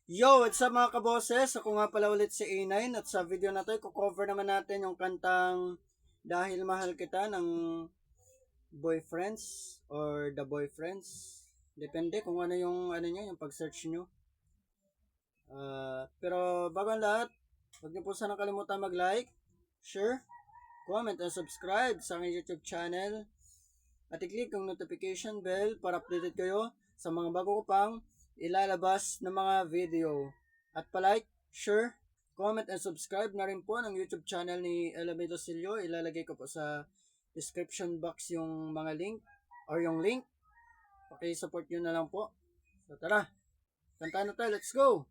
Yo, what's up mga kaboses? Ako nga pala ulit si A9 at sa video na to, i-cover naman natin yung kantang Dahil Mahal Kita ng Boyfriends or The Boyfriends. Depende kung ano nyo, yung pag-search nyo. Pero bago ang lahat, huwag niyo po sana kalimutan mag-like, share, comment, and subscribe sa aking YouTube channel. At i-click ang notification bell para updated kayo sa mga bago ko pang ilalabas na mga video. At palike, share, comment, and subscribe na rin po ng YouTube channel ni Elame Docilio. Ilalagay ko po sa description box yung mga link or yung link. Paki-support nyo na lang po. So tara, kantahan na tayo. Let's go!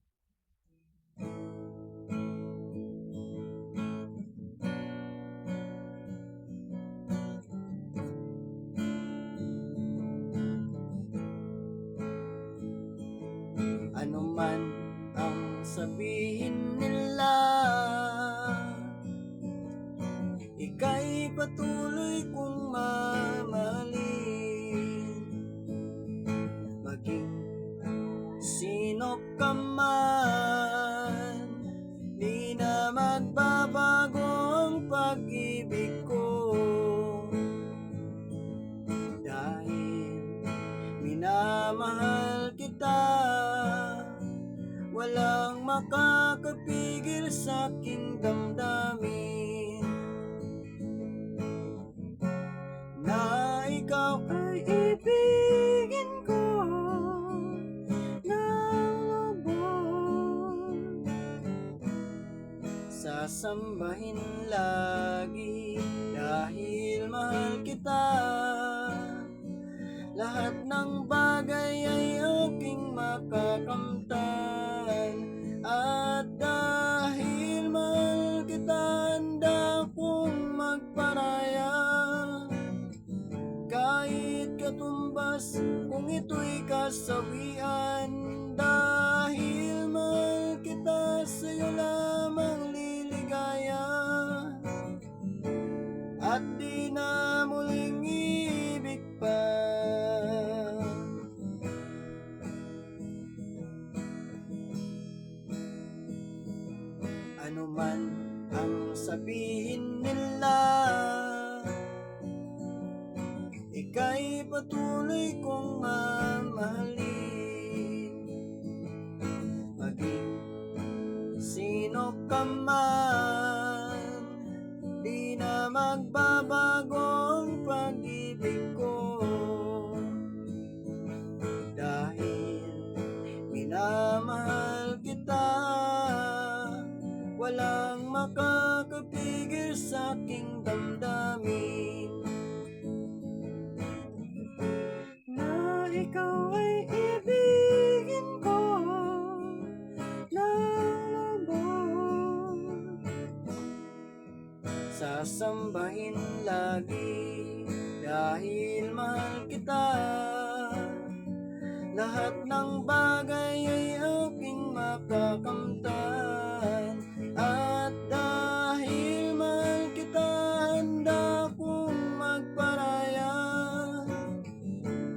Ano man ang sabihin nila, ika'y patuloy kong mamahalin. Maging sino ka man, di na magbabago ang pag-ibig ko. Dahil minamahal kita, walang makakapigil sa aking damdamin na ikaw ay ibigin ko ng lubos. Sasambahin lagi dahil mahal kita. Lahat ng bagay ay aking makakamtan. At dahil mahal kita, handa kong magparaya. Kahit katumbas kung ito'y kasawian. Dahil mahal kita, sa'yo lamang liligaya. At di na muling ibig pa. Ano man ang sabihin nila, ika'y patuloy kong mamahalin. Maging sino ka man, di na magbabago ang pag-ibig ko. Dahil minamahal kita, walang makakapigil sa aking damdamin na ikaw ay ibigin ko ng lubos. Sasambahin lagi dahil mahal kita. Lahat ng bagay ay aking makakamtan. At dahil mahal kita, handa kong magparaya.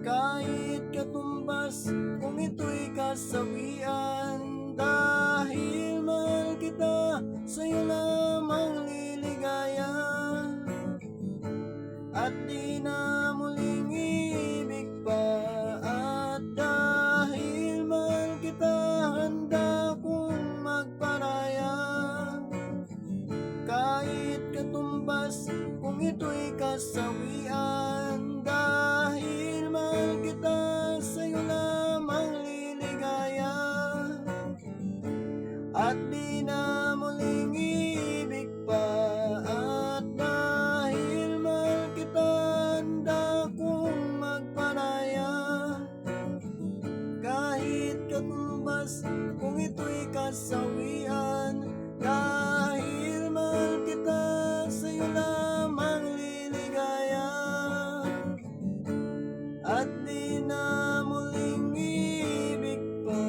Kahit katumbas kung ito'y kasawian. Dahil mahal kita, sa'yo lamang liligaya. At di na muling ibig pa. At dahil mahal kita, handa kong magparaya. Kahit katumbas kung ito'y kasawian. Dahil mahal kita, sa'yo lamang liligaya. At di na muling ibig pa. At dahil mahal kita, handa kong magparaya. Kahit katumbas kung ito'y kasawian. Dahil mahal kita, sa'yo lamang liligaya. At di na muling ibig pa.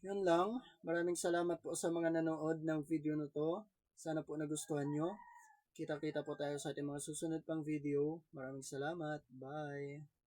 Yun lang. Maraming salamat po sa mga nanood ng video na to. Sana po nagustuhan nyo. Kita-kita po tayo sa ating mga susunod pang video. Maraming salamat. Bye!